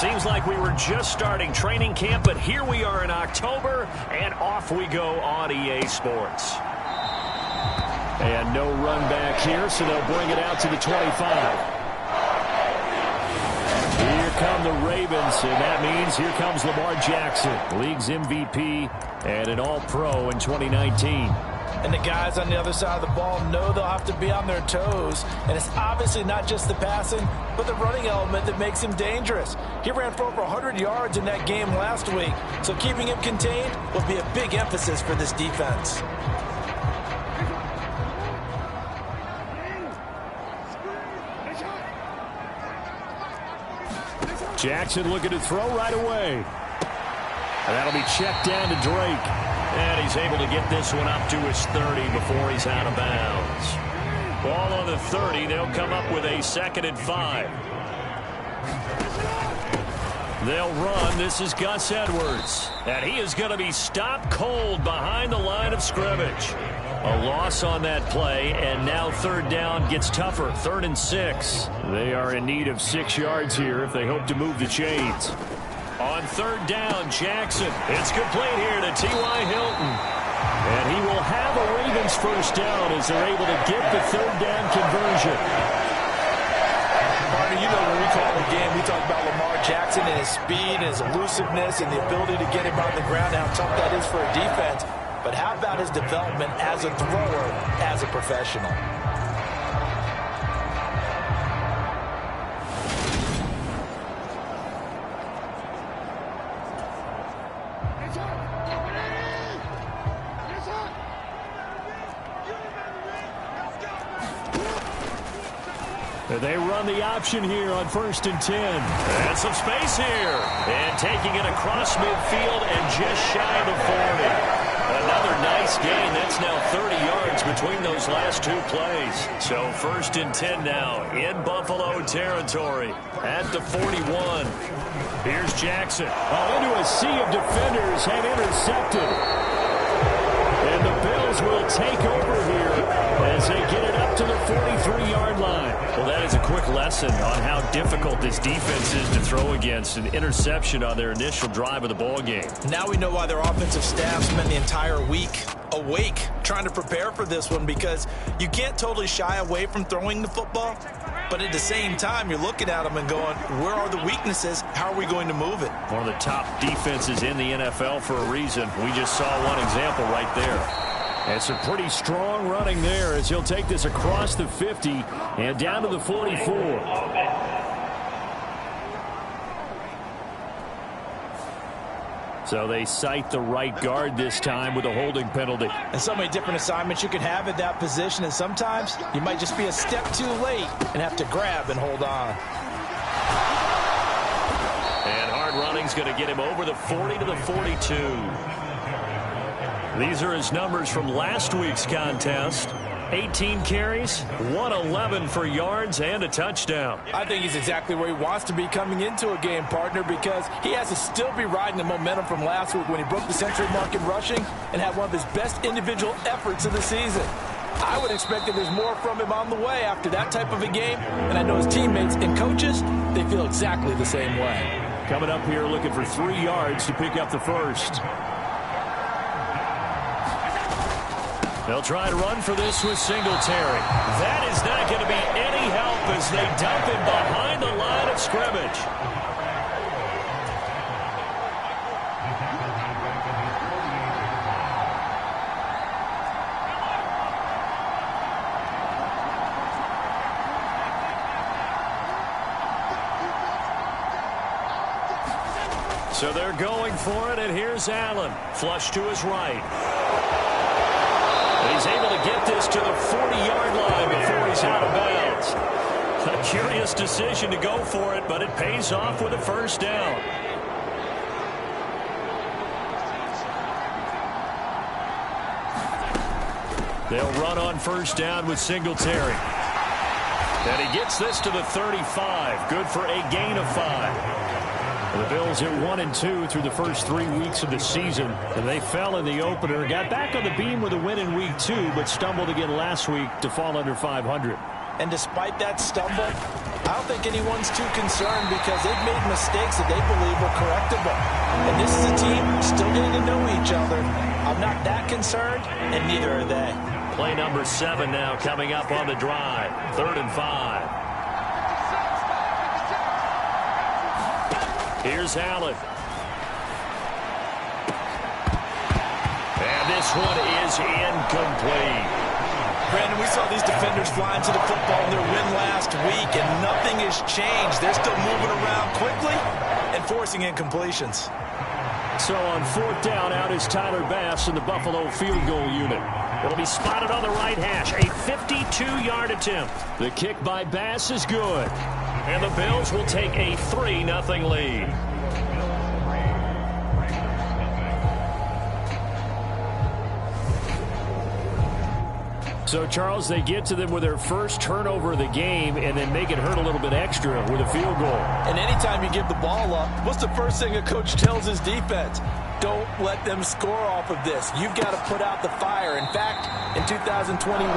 Seems like we were just starting training camp, but here we are in October, and off we go on EA Sports. And no run back here, so they'll bring it out to the 25. Here come the Ravens, and that means here comes Lamar Jackson, league's MVP and an All-Pro in 2019. And the guys on the other side of the ball know they'll have to be on their toes. And it's obviously not just the passing, but the running element that makes him dangerous. He ran for over 100 yards in that game last week, so keeping him contained will be a big emphasis for this defense. Jackson looking to throw right away. And that'll be checked down to Drake. And he's able to get this one up to his 30 before he's out of bounds. Ball on the 30. They'll come up with a 2nd and 5. They'll run. This is Gus Edwards. And he is going to be stopped cold behind the line of scrimmage. A loss on that play, and now 3rd down gets tougher. 3rd and 6. They are in need of 6 yards here if they hope to move the chains. On 3rd down, Jackson. It's complete here to T.Y. Hilton. And he will have a Ravens first down as they're able to get the 3rd down conversion. Partner, you know when we call the game, we talk about Lamar Jackson and his speed and his elusiveness and the ability to get him on the ground and how tough that is for a defense. But how about his development as a thrower, as a professional? They run the option here on 1st and 10. And some space here. And taking it across midfield and just shy of the 40. Another nice gain. That's now 30 yards between those last 2 plays. So 1st and 10 now in Buffalo territory at the 41. Here's Jackson. Into a sea of defenders and intercepted. And the Bills will take over here as they get it up to the 43-yard line. Well, that is a quick lesson on how difficult this defense is to throw against. An interception on their initial drive of the ball game. Now we know why their offensive staff spent the entire week awake trying to prepare for this one, because you can't totally shy away from throwing the football, but at the same time you're looking at them and going, where are the weaknesses? How are we going to move it? One of the top defenses in the NFL for a reason. We just saw one example right there. And some pretty strong running there as he'll take this across the 50 and down to the 44. So they cite the right guard this time with a holding penalty. And so many different assignments you can have at that position, and sometimes you might just be a step too late and have to grab and hold on. And hard running's going to get him over the 40 to the 42. These are his numbers from last week's contest. 18 carries, 111 for yards, and a touchdown. I think he's exactly where he wants to be coming into a game, partner, because he has to still be riding the momentum from last week when he broke the century mark in rushing and had one of his best individual efforts of the season. I would expect that there's more from him on the way after that type of a game, and I know his teammates and coaches, they feel exactly the same way. Coming up here looking for 3 yards to pick up the first. They'll try to run for this with Singletary. That is not going to be any help as they dump him behind the line of scrimmage. So they're going for it, and here's Allen. Flush to his right. He's able to get this to the 40-yard line before he's out of bounds. A curious decision to go for it, but it pays off with a first down. They'll run on first down with Singletary. And he gets this to the 35. Good for a gain of 5. The Bills are 1-2 through the first 3 weeks of the season, and they fell in the opener, got back on the beam with a win in week 2, but stumbled again last week to fall under 500. And despite that stumble, I don't think anyone's too concerned because they've made mistakes that they believe are correctable. And this is a team still getting to know each other. I'm not that concerned, and neither are they. Play number 7 now coming up on the drive. 3rd and 5. Here's Allen. And this one is incomplete. Brandon, we saw these defenders flying to the football in their win last week, and nothing has changed. They're still moving around quickly and forcing incompletions. So on 4th down, out is Tyler Bass in the Buffalo field goal unit. It'll be spotted on the right hash. A 52-yard attempt. The kick by Bass is good. And the Bills will take a 3-0 lead. So, Charles, they get to them with their first turnover of the game and then make it hurt a little bit extra with a field goal. And anytime you give the ball up, what's the first thing a coach tells his defense? Don't let them score off of this. You've got to put out the fire. In fact, in 2021,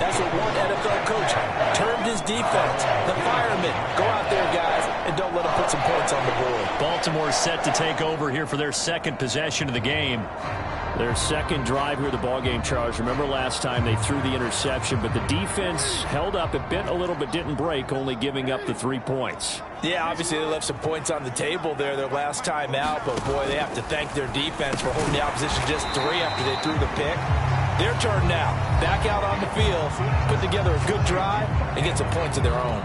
that's what one NFL coach termed his defense. The firemen. Go out there, guys, and don't let them put some points on the board. Baltimore set to take over here for their second possession of the game. Their second drive here of the ballgame, Charles. Remember last time they threw the interception, but the defense held up. It bit a little but didn't break, only giving up the 3 points. Yeah, obviously they left some points on the table there their last time out, but boy, they have to thank their defense for holding the opposition just 3 after they threw the pick. Their turn now. Back out on the field, put together a good drive, and get some points of their own.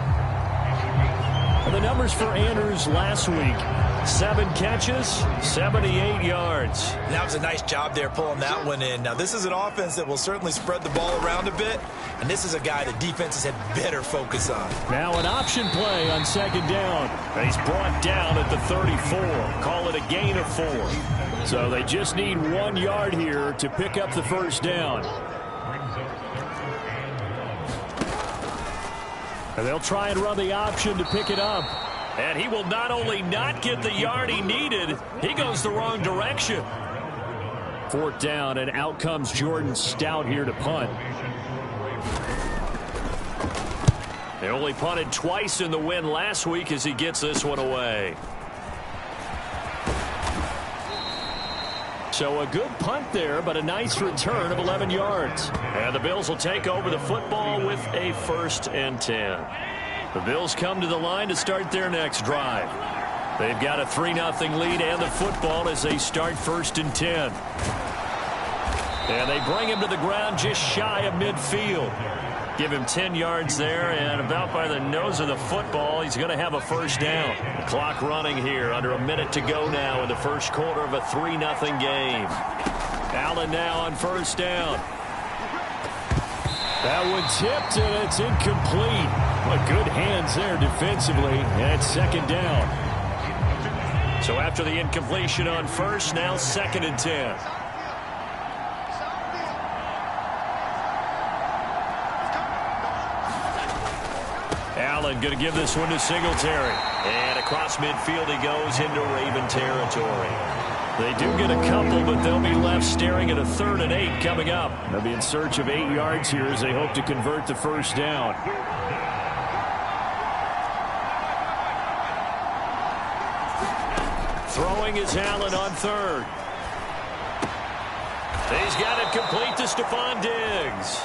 And the numbers for Andrews last week. 7 catches, 78 yards. That was a nice job there pulling that one in. Now, this is an offense that will certainly spread the ball around a bit, and this is a guy that defenses had better focus on. Now an option play on 2nd down. He's brought down at the 34. Call it a gain of 4. So they just need 1 yard here to pick up the first down. And they'll try and run the option to pick it up. And he will not only not get the yard he needed, he goes the wrong direction. 4th down, and out comes Jordan Stout here to punt. They only punted twice in the win last week as he gets this one away. So a good punt there, but a nice return of 11 yards. And the Bills will take over the football with a 1st and 10. The Bills come to the line to start their next drive. They've got a 3-0 lead and the football as they start 1st and 10. And they bring him to the ground just shy of midfield. Give him 10 yards there, and about by the nose of the football, he's going to have a 1st down. The clock running here, under a minute to go now in the first quarter of a 3-0 game. Allen now on 1st down. That one tipped, and it's incomplete. But good hands there defensively, and it's 2nd down. So after the incompletion on 1st, now 2nd and 10. Allen going to give this one to Singletary. And across midfield he goes into Raven territory. They do get a couple, but they'll be left staring at a 3rd and 8 coming up. They'll be in search of 8 yards here as they hope to convert the 1st down. Throwing is Allen on 3rd. He's got it complete to Stephon Diggs.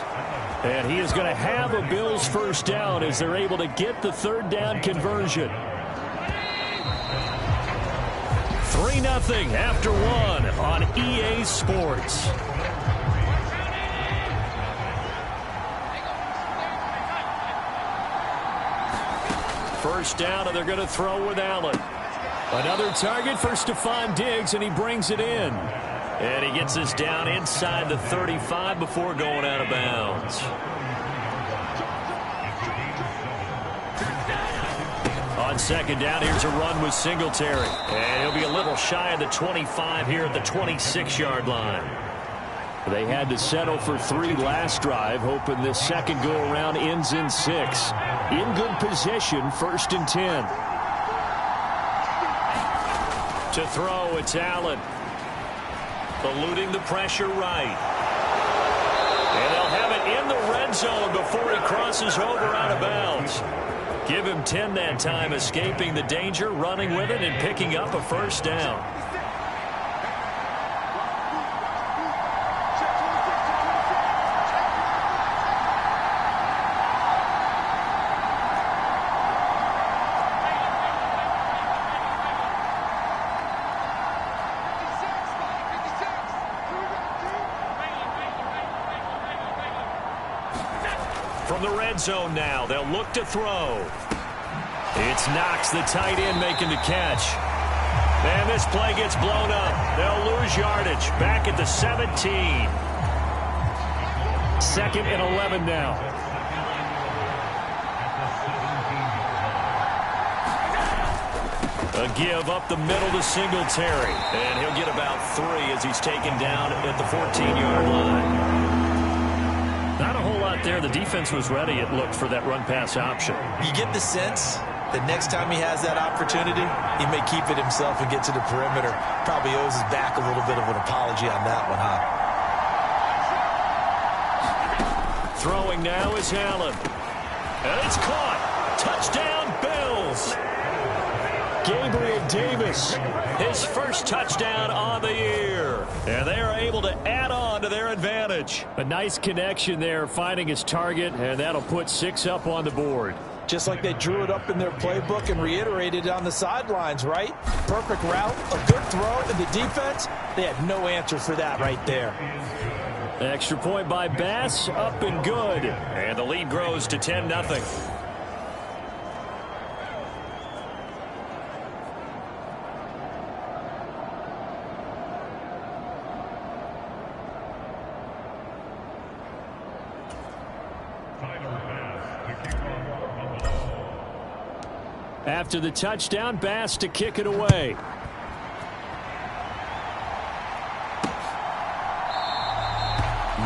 And he is going to have a Bills 1st down as they're able to get the 3rd down conversion. 3-0 after 1 on EA Sports. First down, and they're going to throw with Allen. Another target for Stephon Diggs, and he brings it in. And he gets this down inside the 35 before going out of bounds. On 2nd down, here's a run with Singletary. And he'll be a little shy of the 25 here at the 26-yard line. They had to settle for 3 last drive, hoping this second go-around ends in 6. In good position, 1st and 10. To throw, it's Allen. Eluding the pressure right. And they'll have it in the red zone before he crosses over out of bounds. Give him 10 that time, escaping the danger, running with it, and picking up a first down. From the red zone now, they'll look to throw. It's Knox, the tight end, making the catch. And this play gets blown up. They'll lose yardage. Back at the 17. 2nd and 11 now. A give up the middle to Singletary. And he'll get about 3 as he's taken down at the 14-yard line. Not a whole lot there. The defense was ready, it looked, for that run-pass option. You get the sense that next time he has that opportunity, he may keep it himself and get to the perimeter. Probably owes his back a little bit of an apology on that one, huh? Throwing now is Allen. And it's caught. Touchdown, Bills. Gabriel Davis, his first touchdown on the year. And they are able to add on to their advantage. A nice connection there, finding his target, and that'll put 6 up on the board. Just like they drew it up in their playbook and reiterated it on the sidelines, right? Perfect route, a good throw, and the defense, they had no answer for that right there. Extra point by Bass, up and good. And the lead grows to 10-0. After the touchdown, Bass to kick it away.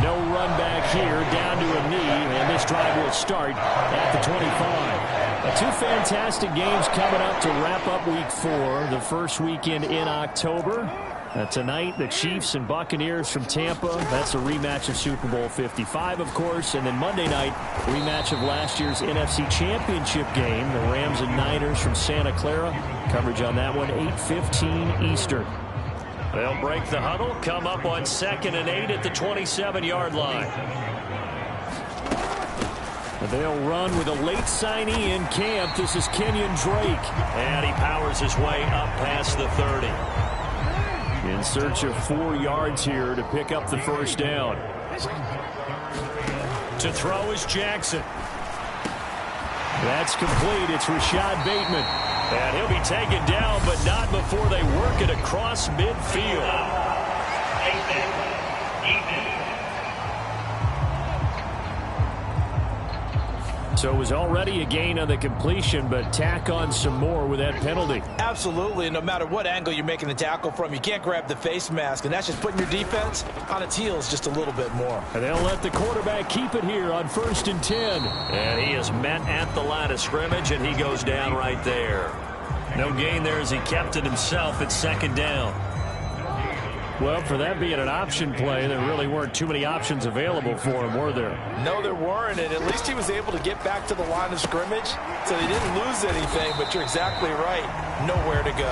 No run back here, down to a knee, and this drive will start at the 25. 2 fantastic games coming up to wrap up Week 4, the first weekend in October. Tonight, the Chiefs and Buccaneers from Tampa. That's a rematch of Super Bowl 55, of course. And then Monday night, rematch of last year's NFC Championship game, the Rams and Niners from Santa Clara. Coverage on that one, 8:15 Eastern. They'll break the huddle, come up on 2nd and 8 at the 27-yard line. They'll run with a late signee in camp. This is Kenyon Drake. And he powers his way up past the 30. In search of 4 yards here to pick up the first down. To throw is Jackson. That's complete. It's Rashad Bateman. And he'll be taken down, but not before they work it across midfield. So it was already a gain on the completion, but tack on some more with that penalty. Absolutely, and no matter what angle you're making the tackle from, you can't grab the face mask, and that's just putting your defense on its heels just a little bit more. And they'll let the quarterback keep it here on 1st and 10. And he is met at the line of scrimmage, and he goes down right there. No gain there as he kept it himself at 2nd down. Well, for that being an option play, there really weren't too many options available for him, were there? No, there weren't, and at least he was able to get back to the line of scrimmage, so he didn't lose anything, but you're exactly right. Nowhere to go.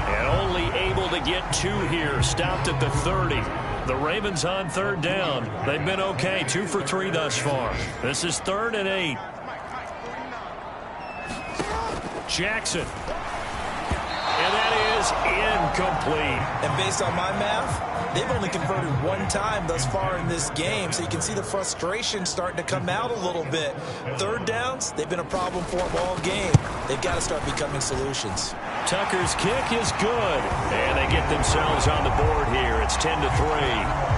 And only able to get 2 here, stopped at the 30. The Ravens on 3rd down. They've been okay, 2 for 3 thus far. This is 3rd and 8. Jackson. And that is incomplete. And based on my math, they've only converted 1 time thus far in this game, so you can see the frustration starting to come out a little bit. 3rd downs, they've been a problem for them all game. They've got to start becoming solutions. Tucker's kick is good, and they get themselves on the board here. It's 10-3.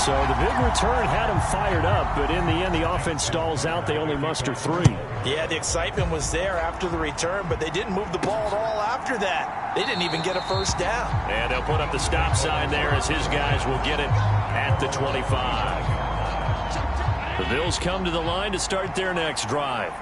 So the big return had them fired up, but in the end, the offense stalls out. They only muster 3. Yeah, the excitement was there after the return, but they didn't move the ball at all after that. They didn't even get a first down. And they'll put up the stop sign there as his guys will get it at the 25. The Bills come to the line to start their next drive.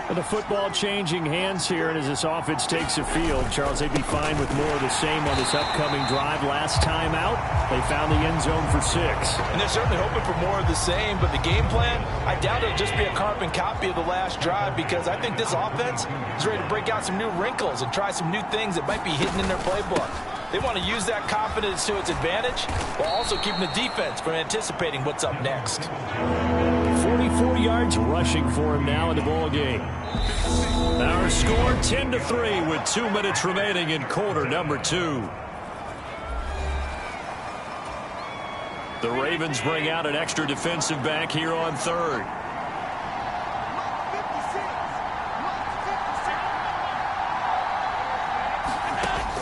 The football changing hands here, and as this offense takes the field, Charles, they'd be fine with more of the same on this upcoming drive. Last time out, they found the end zone for 6. And they're certainly hoping for more of the same, but the game plan, I doubt it'll just be a carbon copy of the last drive, because I think this offense is ready to break out some new wrinkles and try some new things that might be hidden in their playbook. They want to use that confidence to its advantage while also keeping the defense from anticipating what's up next. 44 yards rushing for him now in the ball game. Our score 10-3 with 2 minutes remaining in quarter number 2. The Ravens bring out an extra defensive back here on 3rd.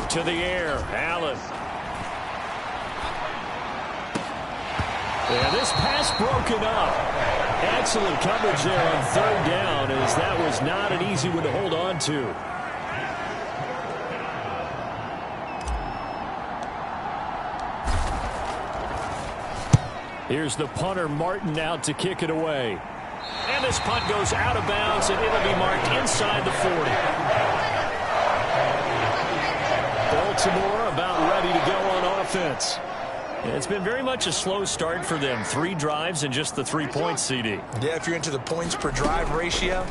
To the air, Allen. And this pass broken up. Excellent coverage there on 3rd down, as that was not an easy one to hold on to. Here's the punter, Martin, out to kick it away. And this punt goes out of bounds, and it'll be marked inside the 40. Baltimore about ready to go on offense. It's been very much a slow start for them. 3 drives and just the 3 points, CD. Yeah, if you're into the points per drive ratio,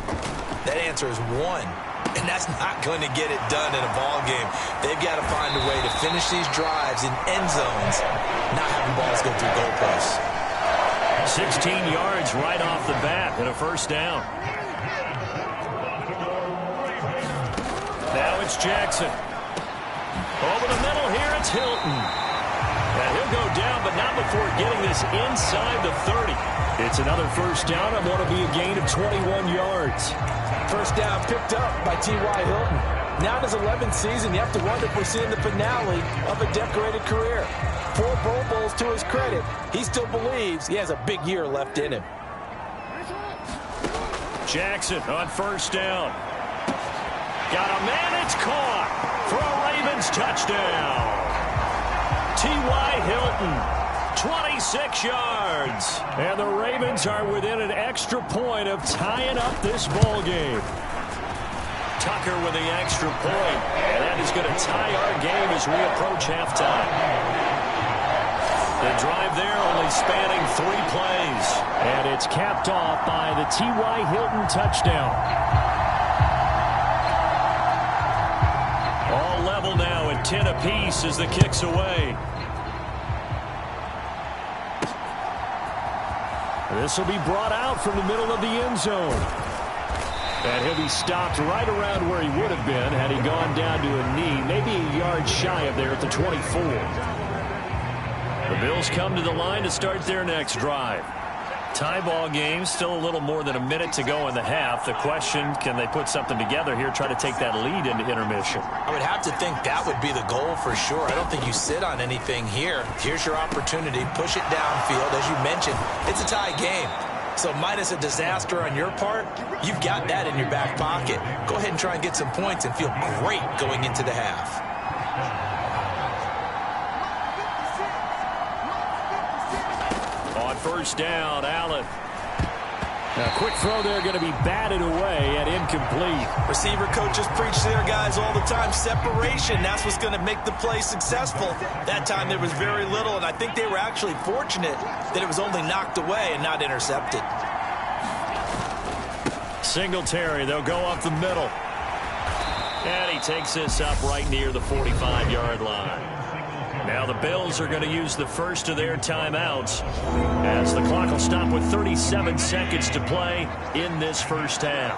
that answer is 1. And that's not going to get it done in a ball game. They've got to find a way to finish these drives in end zones, not having balls go through goalposts. 16 yards right off the bat and a first down. Now it's Jackson. Over the middle here, it's Hilton. And he'll go down, but not before getting this inside the 30. It's another first down, and what'll be a gain of 21 yards. First down picked up by T.Y. Hilton. Now in his 11th season, you have to wonder if we're seeing the finale of a decorated career. 4 Pro Bowls to his credit. He still believes he has a big year left in him. Jackson on first down. Got a man, it's caught for a Ravens touchdown. T.Y. Hilton, 26 yards. And the Ravens are within an extra point of tying up this ball game. Tucker with the extra point, and that is going to tie our game as we approach halftime. The drive there only spanning 3 plays. And it's capped off by the T.Y. Hilton touchdown. All level now at 10 apiece as the kick's away. This will be brought out from the middle of the end zone. And he'll be stopped right around where he would have been had he gone down to a knee, maybe a yard shy of there at the 24. The Bills come to the line to start their next drive. Tie ball game, still a little more than a minute to go in the half. The question, can they put something together here, try to take that lead into intermission? I would have to think that would be the goal for sure. I don't think you sit on anything here. Here's your opportunity. Push it downfield. As you mentioned, it's a tie game. So minus a disaster on your part, you've got that in your back pocket. Go ahead and try and get some points and feel great going into the half. On first down, Allen. A quick throw there going to be batted away and incomplete. Receiver coaches preach to their guys all the time. Separation, that's what's going to make the play successful. That time there was very little, and I think they were actually fortunate that it was only knocked away and not intercepted. Singletary, they'll go up the middle. And he takes this up right near the 45-yard line. Now the Bills are going to use the first of their timeouts as the clock will stop with 37 seconds to play in this first half.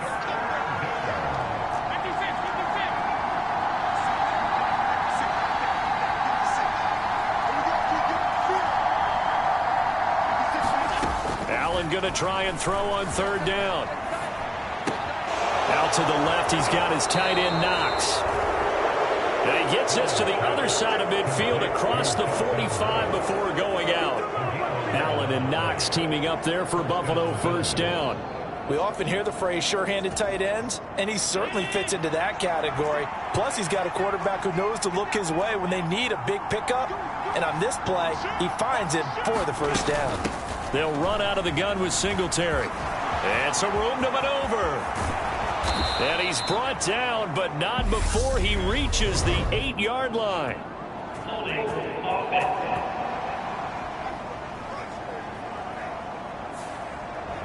Allen going to try and throw on third down. Out to the left, he's got his tight end Knox. And he gets this to the other side of midfield across the 45 before going out. Allen and Knox teaming up there for Buffalo first down. We often hear the phrase sure-handed tight ends, and he certainly fits into that category. Plus, he's got a quarterback who knows to look his way when they need a big pickup. And on this play, he finds it for the first down. They'll run out of the gun with Singletary. And some room to maneuver. And he's brought down, but not before he reaches the 8-yard line.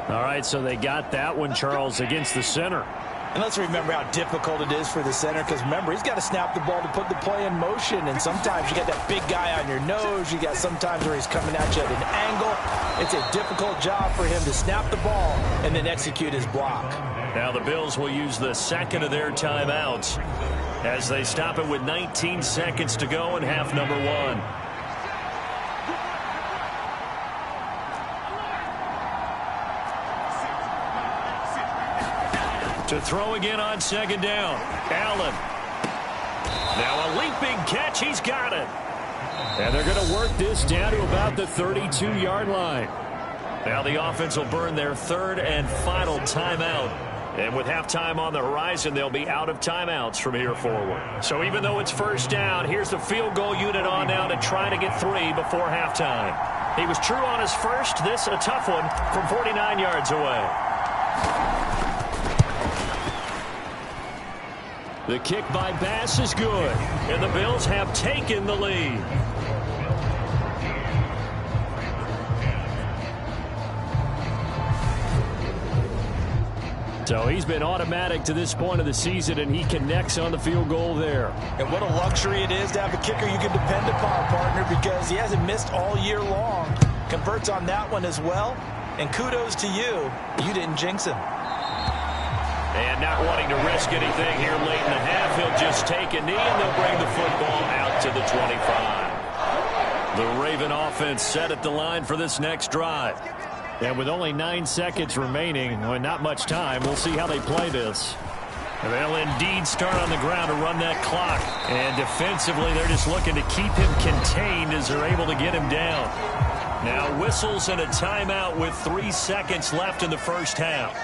All right, so they got that one, Charles, against the center. And let's remember how difficult it is for the center, because remember, he's got to snap the ball to put the play in motion, and sometimes you got that big guy on your nose. You got sometimes where he's coming at you at an angle. It's a difficult job for him to snap the ball and then execute his block. Now the Bills will use the second of their timeouts as they stop it with 19 seconds to go in half number 1. To throw again on second down. Allen. Now a leaping catch. He's got it. And they're going to work this down to about the 32-yard line. Now the offense will burn their third and final timeout. And with halftime on the horizon, they'll be out of timeouts from here forward. So even though it's first down, here's the field goal unit on now to try to get 3 before halftime. He was true on his first. This a tough one from 49 yards away. The kick by Bass is good, and the Bills have taken the lead. So he's been automatic to this point of the season, and he connects on the field goal there. And what a luxury it is to have a kicker you can depend upon, partner, because he hasn't missed all year long. Converts on that one as well, and kudos to you. You didn't jinx him. And not wanting to risk anything here late in the half, he'll just take a knee, and they'll bring the football out to the 25. The Raven offense set at the line for this next drive. And with only 9 seconds remaining, well, not much time, we'll see how they play this. And they'll indeed start on the ground to run that clock. And defensively, they're just looking to keep him contained as they're able to get him down. Now whistles and a timeout with 3 seconds left in the first half.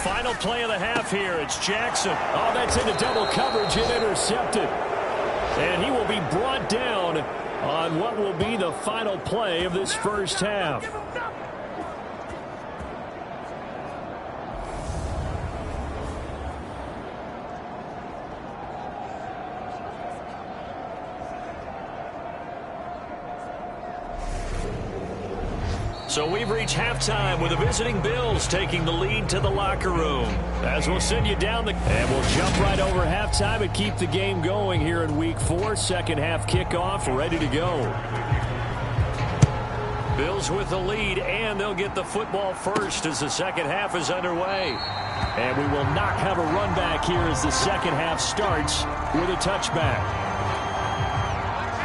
Final play of the half here. It's Jackson. Oh, that's into double coverage and intercepted. And he will be brought down on what will be the final play of this first half. So we've reached halftime with the visiting Bills taking the lead to the locker room. As we'll send you down and we'll jump right over halftime and keep the game going here in Week 4. Second half kickoff ready to go. Bills with the lead, and they'll get the football first as the second half is underway. And we will not have a run back here as the second half starts with a touchback.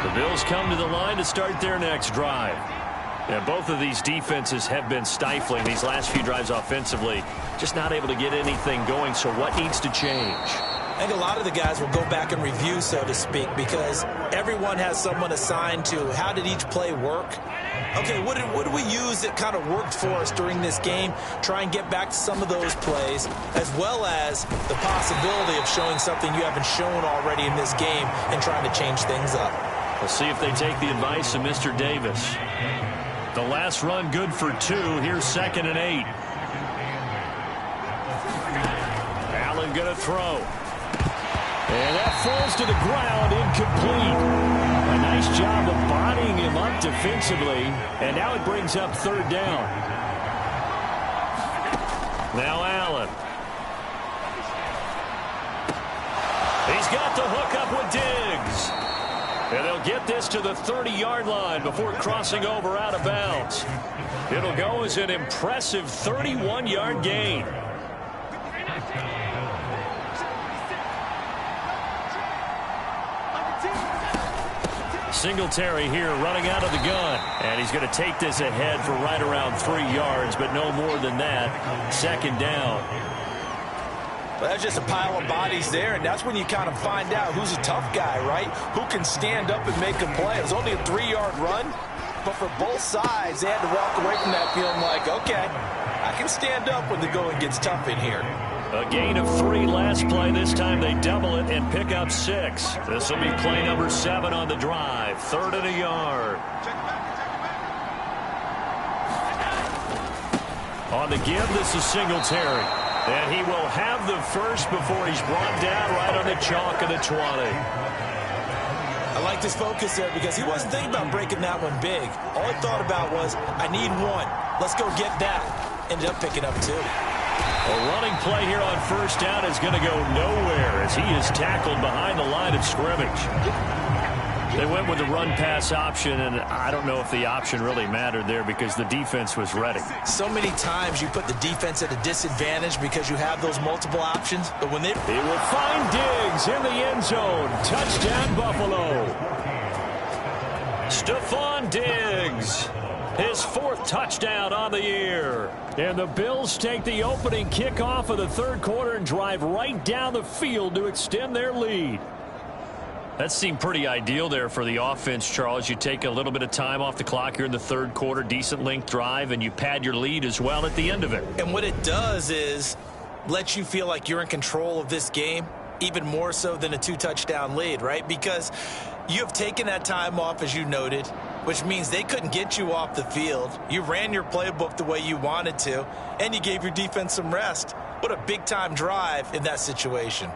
The Bills come to the line to start their next drive. Yeah, both of these defenses have been stifling these last few drives offensively. Just not able to get anything going, so what needs to change? I think a lot of the guys will go back and review, so to speak, because everyone has someone assigned to how did each play work. Okay, what did we use that kind of worked for us during this game? Try and get back to some of those plays, as well as the possibility of showing something you haven't shown already in this game and trying to change things up. We'll see if they take the advice of Mr. Davis. The last run good for 2. Here's 2nd and 8. Allen going to throw. And that falls to the ground, incomplete. A nice job of bodying him up defensively. And now it brings up 3rd down. Now Allen. He's got the hook up with Diggs. And they'll get this to the 30-yard line before crossing over out of bounds. It'll go as an impressive 31-yard gain. Singletary here running out of the gun. And he's going to take this ahead for right around 3 yards, but no more than that. 2nd down. Well, that's just a pile of bodies there, and that's when you kind of find out who's a tough guy, right? Who can stand up and make a play. It was only a 3-yard run, but for both sides, they had to walk away from that feeling like, okay, I can stand up when the going gets tough in here. A gain of 3 last play. This time they double it and pick up 6. This will be play number 7 on the drive. 3rd and a yard. On the give, this is Singletary. And he will have the first before he's brought down right on the chalk of the 20. I like his focus there because he wasn't thinking about breaking that one big. All he thought about was, I need one. Let's go get that. Ended up picking up two. A running play here on first down is going to go nowhere as he is tackled behind the line of scrimmage. They went with the run-pass option, and I don't know if the option really mattered there because the defense was ready. So many times you put the defense at a disadvantage because you have those multiple options, but when they... He will find Diggs in the end zone. Touchdown, Buffalo. Stephon Diggs, his fourth touchdown on the year. And the Bills take the opening kickoff of the third quarter and drive right down the field to extend their lead. That seemed pretty ideal there for the offense, Charles. You take a little bit of time off the clock here in the third quarter, decent length drive, and you pad your lead as well at the end of it. And what it does is let you feel like you're in control of this game, even more so than a two-touchdown lead, right? Because you have taken that time off, as you noted, which means they couldn't get you off the field. You ran your playbook the way you wanted to, and you gave your defense some rest. What a big-time drive in that situation.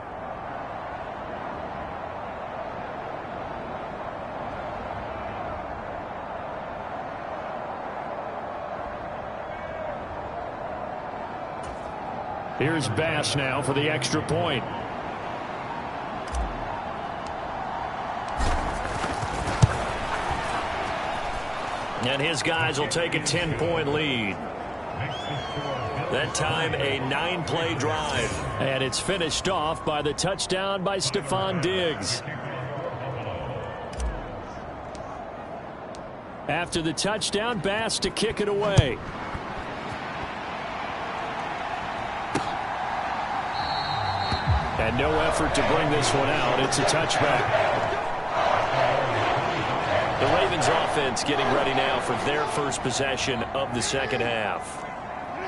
Here's Bass now for the extra point. And his guys will take a 10-point lead. That time, a 9-play drive. And it's finished off by the touchdown by Stephon Diggs. After the touchdown, Bass to kick it away. And no effort to bring this one out. It's a touchback. The Ravens offense getting ready now for their first possession of the second half.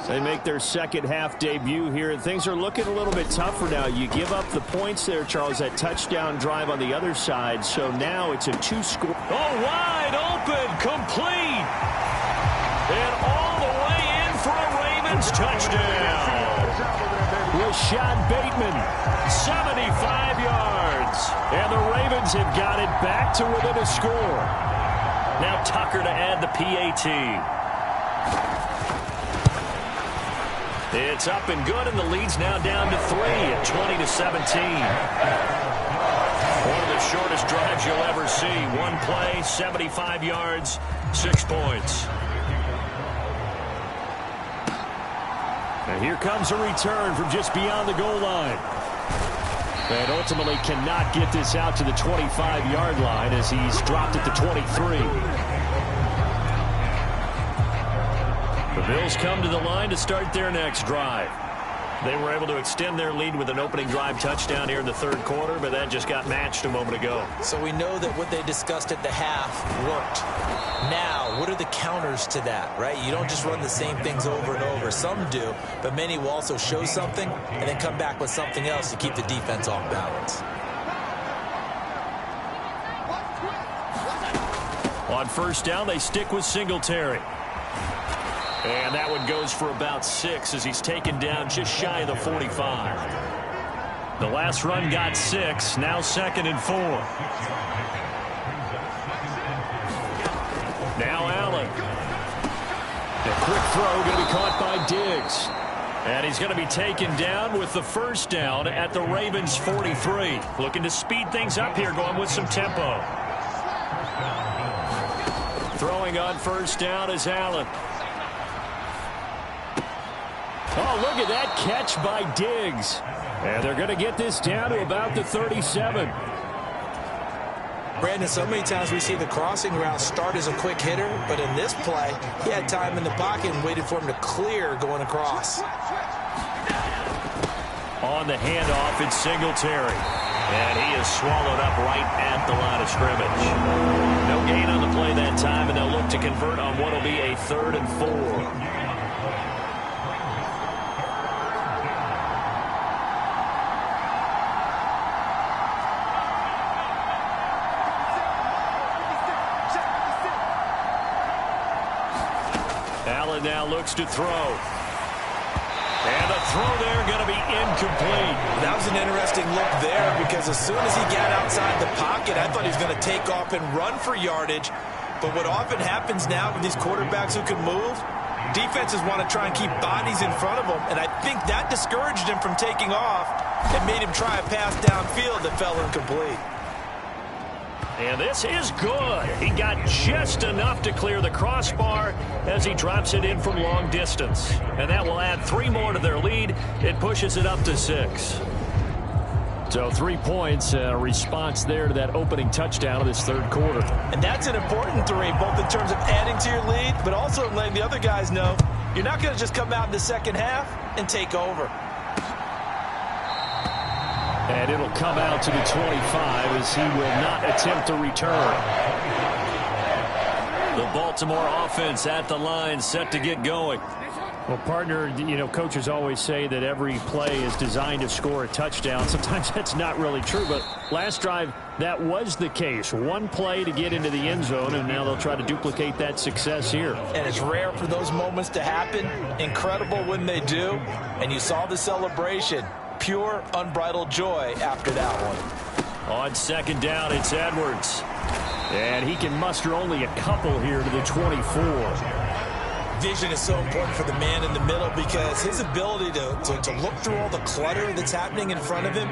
They make their second half debut here, and things are looking a little bit tougher now. You give up the points there, Charles, that touchdown drive on the other side. So now it's a two-score. Oh, wide open, complete. And all the way in for a Ravens touchdown. Rashad Bateman, 75 yards. and the Ravens have got it back to within a score. Now Tucker to add the PAT. It's up and good, and the lead's now down to 3 at 20-17. One of the shortest drives you'll ever see. One play, 75 yards, 6 points. And here comes a return from just beyond the goal line. And ultimately cannot get this out to the 25-yard line as he's dropped at the 23. The Bills come to the line to start their next drive. They were able to extend their lead with an opening drive touchdown here in the third quarter, but that just got matched a moment ago. So we know that what they discussed at the half worked. Now, what are the counters to that, right? You don't just run the same things over and over. Some do, but many will also show something and then come back with something else to keep the defense off balance. On first down, they stick with Singletary. And that one goes for about 6 as he's taken down just shy of the 45. The last run got 6, now 2nd and 4. Now Allen. A quick throw going to be caught by Diggs. And he's going to be taken down with the first down at the Ravens' 43. Looking to speed things up here, going with some tempo. Throwing on first down is Allen. Oh, look at that catch by Diggs. And they're going to get this down to about the 37. Brandon, so many times we see the crossing route start as a quick hitter, but in this play, he had time in the pocket and waited for him to clear going across. On the handoff, it's Singletary. And he is swallowed up right at the line of scrimmage. No gain on the play that time, and they'll look to convert on what will be a 3rd and 4. Allen now looks to throw. And the throw there going to be incomplete. That was an interesting look there because as soon as he got outside the pocket, I thought he was going to take off and run for yardage. But what often happens now with these quarterbacks who can move, defenses want to try and keep bodies in front of them, and I think that discouraged him from taking off and made him try a pass downfield that fell incomplete. And this is good. He got just enough to clear the crossbar as he drops it in from long distance. And that will add 3 more to their lead. It pushes it up to 6. So 3 points, a response there to that opening touchdown of this third quarter. And that's an important 3, both in terms of adding to your lead, but also letting the other guys know you're not going to just come out in the second half and take over. And it'll come out to the 25 as he will not attempt to return. The Baltimore offense at the line, set to get going. Well, partner, you know, coaches always say that every play is designed to score a touchdown. Sometimes that's not really true, but last drive, that was the case. 1 play to get into the end zone, and now they'll try to duplicate that success here. And it's rare for those moments to happen. Incredible when they do. And you saw the celebration. Pure, unbridled joy after that one. On second down, it's Edwards. And he can muster only a couple here to the 24. Vision is so important for the man in the middle because his ability to look through all the clutter that's happening in front of him,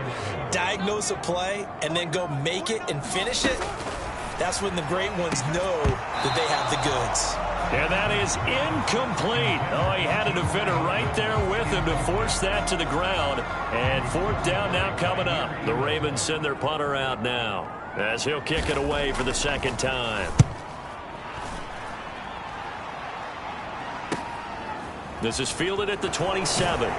diagnose a play, and then go make it and finish it, that's when the great ones know that they have the goods. And that is incomplete. Oh, he had a defender right there with him to force that to the ground. And 4th down now coming up. The Ravens send their punter out now as he'll kick it away for the 2nd time. This is fielded at the 27.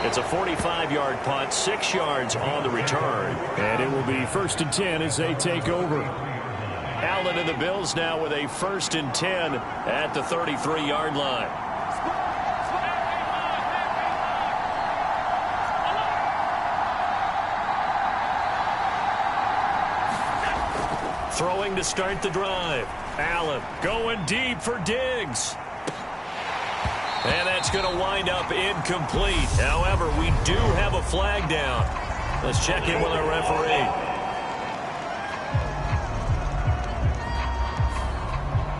It's a 45-yard punt, 6 yards on the return. And it will be 1st and 10 as they take over. Allen and the Bills now with a 1st and 10 at the 33-yard line. Throwing to start the drive. Allen going deep for Diggs. And that's going to wind up incomplete. However, we do have a flag down. Let's check in with our referee.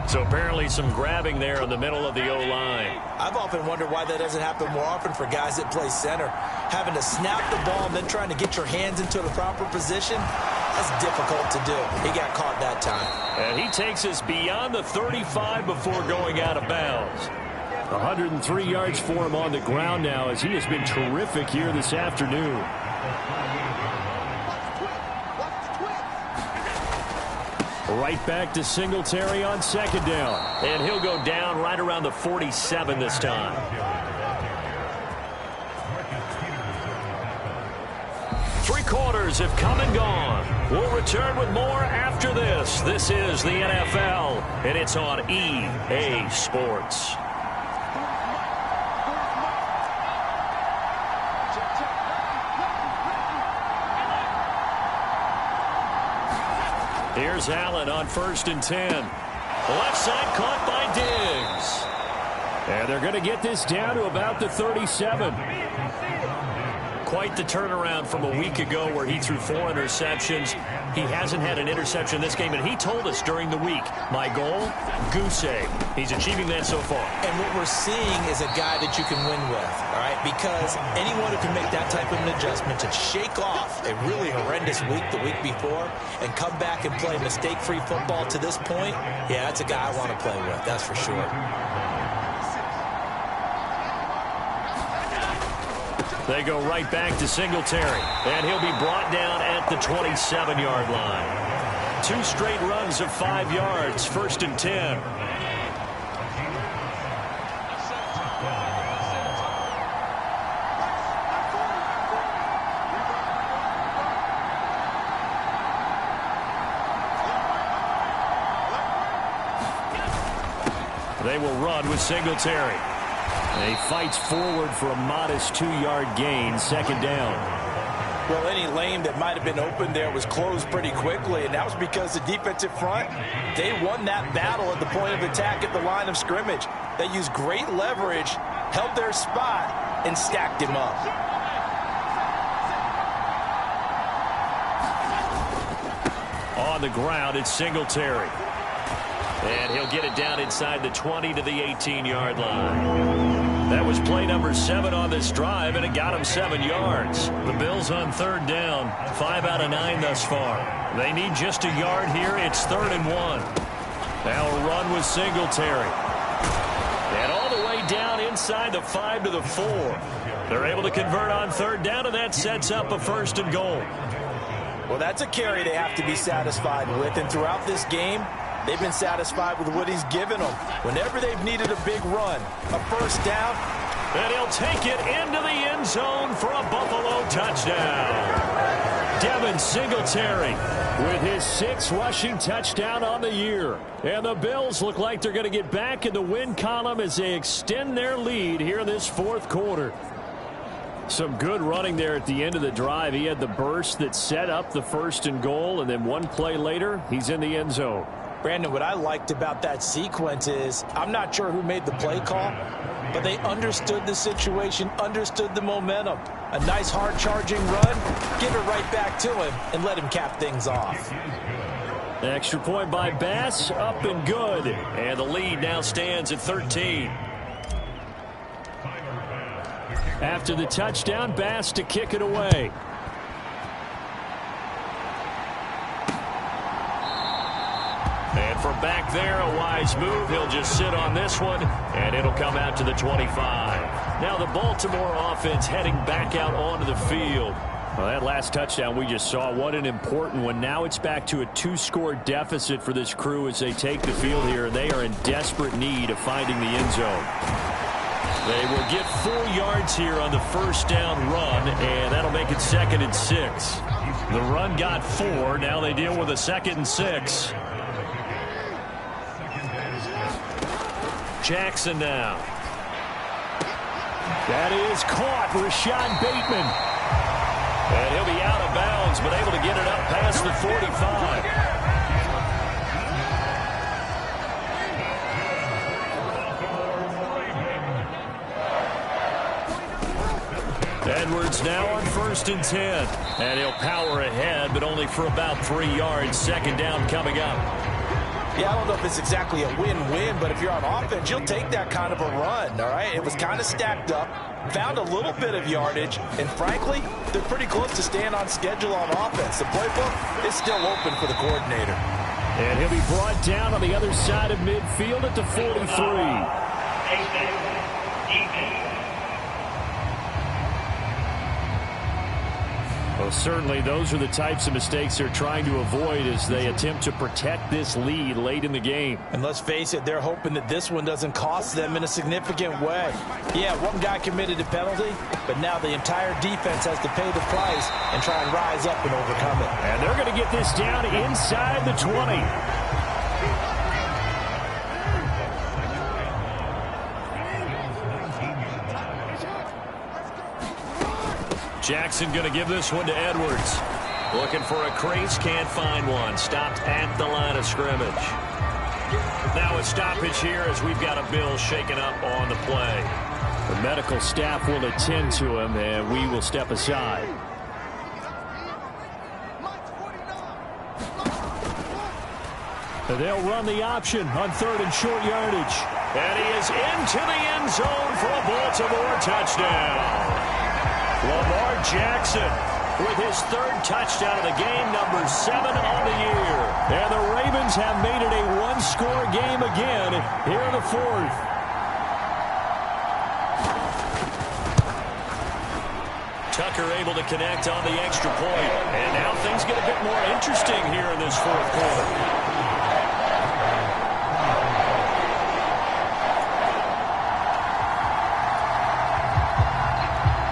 So apparently some grabbing there in the middle of the O-line. I've often wondered why that doesn't happen more often for guys that play center. Having to snap the ball and then trying to get your hands into the proper position, that's difficult to do. He got caught that time. And he takes us beyond the 35 before going out of bounds. 103 yards for him on the ground now as he has been terrific here this afternoon. Right back to Singletary on 2nd down. And he'll go down right around the 47 this time. Three quarters have come and gone. We'll return with more after this. This is the NFL, and it's on EA Sports. Here's Allen on 1st and 10. Left side caught by Diggs. And they're going to get this down to about the 37. Quite the turnaround from a week ago where he threw 4 interceptions. He hasn't had an interception this game, and he told us during the week, my goal, goose egg. He's achieving that so far. And what we're seeing is a guy that you can win with, all right? Because anyone who can make that type of an adjustment to shake off a really horrendous week the week before and come back and play mistake-free football to this point, yeah, that's a guy I want to play with, that's for sure. They go right back to Singletary, and he'll be brought down at the 27-yard line. 2 straight runs of 5 yards, 1st and 10. They will run with Singletary. And he fights forward for a modest 2-yard gain, 2nd down. Well, any lane that might have been open there was closed pretty quickly, and that was because the defensive front, they won that battle at the point of attack at the line of scrimmage. They used great leverage, held their spot, and stacked him up. On the ground, it's Singletary. And he'll get it down inside the 20 to the 18-yard line. That was play number 7 on this drive, and it got him 7 yards. The Bills on third down, 5 out of 9 thus far. They need just a yard here. It's 3rd and 1. Now a run with Singletary. And all the way down inside the 5 to the 4. They're able to convert on third down, and that sets up a 1st and goal. Well, that's a carry they have to be satisfied with, and throughout this game, they've been satisfied with what he's given them. Whenever they've needed a big run, a 1st down. And he'll take it into the end zone for a Buffalo touchdown. Devin Singletary with his 6th rushing touchdown on the year. And the Bills look like they're going to get back in the win column as they extend their lead here in this 4th quarter. Some good running there at the end of the drive. He had the burst that set up the 1st and goal, and then one play later, he's in the end zone. Brandon, what I liked about that sequence is I'm not sure who made the play call, but they understood the situation, understood the momentum. A nice hard-charging run, give it right back to him, and let him cap things off. The extra point by Bass, up and good. And the lead now stands at 13. After the touchdown, Bass to kick it away. And from back there, a wise move. He'll just sit on this one, and it'll come out to the 25. Now the Baltimore offense heading back out onto the field. Well, that last touchdown we just saw, what an important one. Now it's back to a 2-score deficit for this crew as they take the field here, and they are in desperate need of finding the end zone. They will get 4 yards here on the 1st down run, and that'll make it 2nd and 6. The run got 4. Now they deal with a 2nd and 6. Jackson now. That is caught. Rashad Bateman. And he'll be out of bounds, but able to get it up past the 45. Edwards now on 1st and 10. And he'll power ahead, but only for about 3 yards. 2nd down coming up. Yeah, I don't know if it's exactly a win-win, but if you're on offense, you'll take that kind of a run, all right? It was kind of stacked up, found a little bit of yardage, and frankly, they're pretty close to staying on schedule on offense. The playbook is still open for the coordinator. And he'll be brought down on the other side of midfield at the 43. Well, certainly those are the types of mistakes they're trying to avoid as they attempt to protect this lead late in the game. And let's face it, they're hoping that this one doesn't cost them in a significant way. Yeah, one guy committed a penalty, but now the entire defense has to pay the price and try and rise up and overcome it. And they're going to get this down inside the 20. Jackson going to give this one to Edwards. Looking for a crease, can't find one. Stopped at the line of scrimmage. Now a stoppage here as we've got a Bill shaken up on the play. The medical staff will attend to him, and we will step aside. And they'll run the option on 3rd and short yardage. And he is into the end zone for a Baltimore touchdown. Lamar Jackson with his 3rd touchdown of the game, number 7 on the year. And the Ravens have made it a 1-score game again here in the 4th. Tucker able to connect on the extra point. And now things get a bit more interesting here in this 4th quarter.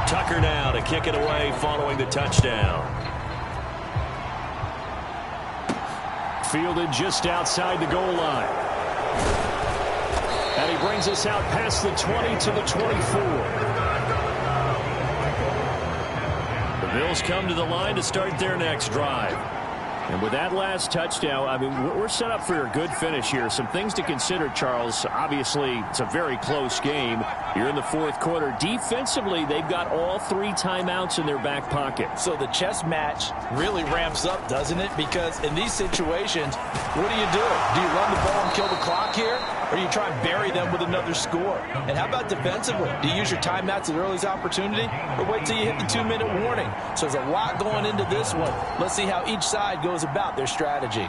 Tucker now to kick it away following the touchdown. Fielded just outside the goal line. And he brings us out past the 20 to the 24. The Bills come to the line to start their next drive. And with that last touchdown, I mean, we're set up for a good finish here. Some things to consider, Charles. Obviously, it's a very close game. You're in the fourth quarter. Defensively, they've got all 3 timeouts in their back pocket. So the chess match really ramps up, doesn't it? Because in these situations, what do? Do you run the ball and kill the clock here? Or do you try and bury them with another score? And how about defensively? Do you use your timeouts at the earliest opportunity? Or wait till you hit the 2-minute warning? So there's a lot going into this one. Let's see how each side goes about their strategy.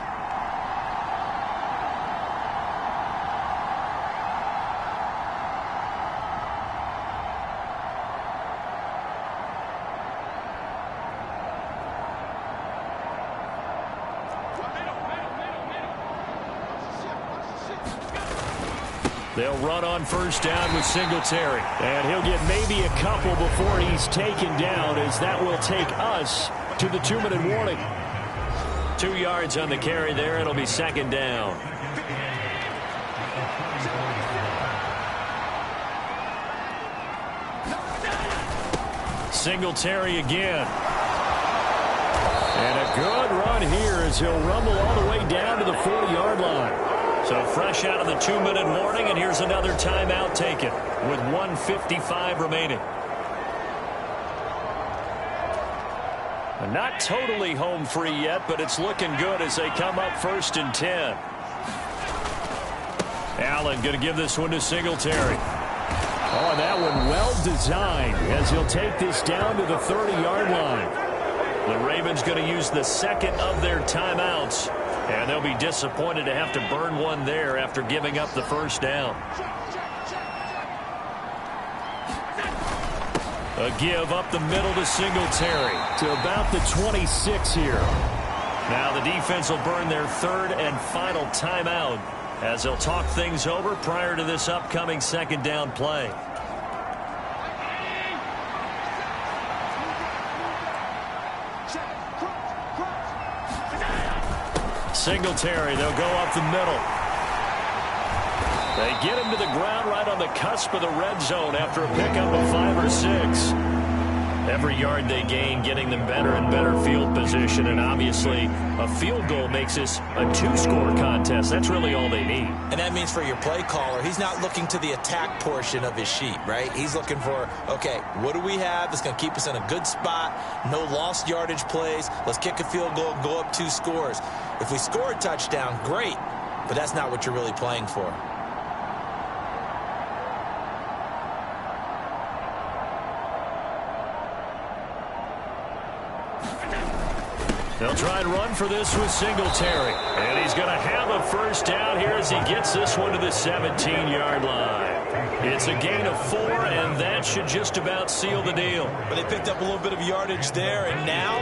They'll run on first down with Singletary. And he'll get maybe a couple before he's taken down, as that will take us to the 2-minute warning. 2 yards on the carry there. It'll be second down. Singletary again. And a good run here as he'll rumble all the way down to the 40-yard line. So fresh out of the 2-minute warning, and here's another timeout taken with 1:55 remaining. Not totally home free yet, but it's looking good as they come up 1st and 10. Allen going to give this one to Singletary. Oh, that one well designed as he'll take this down to the 30-yard line. The Ravens going to use the second of their timeouts, and they'll be disappointed to have to burn one there after giving up the first down. A give up the middle to Singletary. To about the 26 here. Now the defense will burn their 3rd and final timeout as they'll talk things over prior to this upcoming second down play. Singletary, they'll go up the middle. They get him to the ground right on the cusp of the red zone after a pickup of 5 or 6. Every yard they gain getting them better and better field position, and obviously a field goal makes this a 2-score contest. That's really all they need. And that means for your play caller, he's not looking to the attack portion of his sheet, right? He's looking for, okay, what do we have that's going to keep us in a good spot? No lost yardage plays. Let's kick a field goal and go up 2 scores. If we score a touchdown, great, but that's not what you're really playing for. They'll try and run for this with Singletary. And he's going to have a first down here as he gets this one to the 17-yard line. It's a gain of 4, and that should just about seal the deal. But they picked up a little bit of yardage there, and now,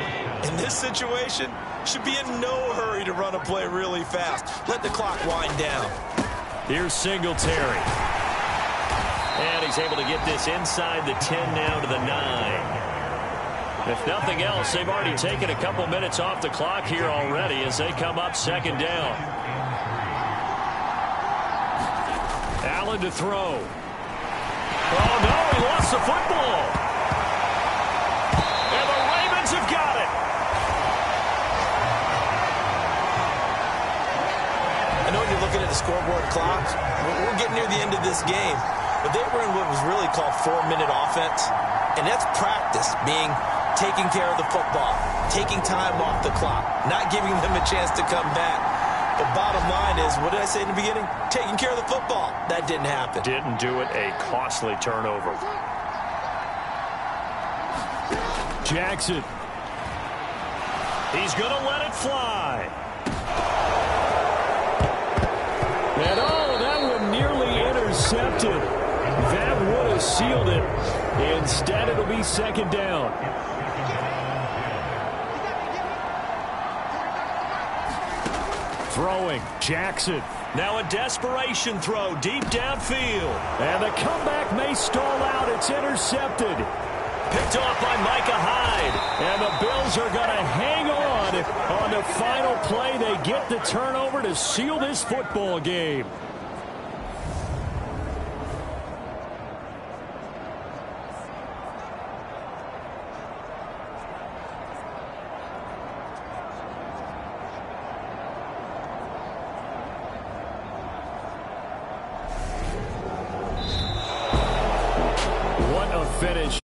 in this situation, should be in no hurry to run a play really fast. Let the clock wind down. Here's Singletary. And he's able to get this inside the 10 now to the 9. If nothing else, they've already taken a couple minutes off the clock here already as they come up second down. Allen to throw. Oh, no, he lost the football. And the Ravens have got it. I know you're looking at the scoreboard clock. We're getting near the end of this game. But they were in what was really called 4-minute offense. And that's practice, taking care of the football, taking time off the clock, not giving them a chance to come back. But bottom line is, what did I say in the beginning? Taking care of the football. That didn't happen. Didn't do it. A costly turnover. Jackson. He's going to let it fly. And oh, that one nearly intercepted. That would have sealed it. Instead, it'll be second down. Throwing, Jackson. Now a desperation throw deep downfield. And the comeback may stall out. It's intercepted. Picked off by Micah Hyde. And the Bills are going to hang on the final play. They get the turnover to seal this football game. finish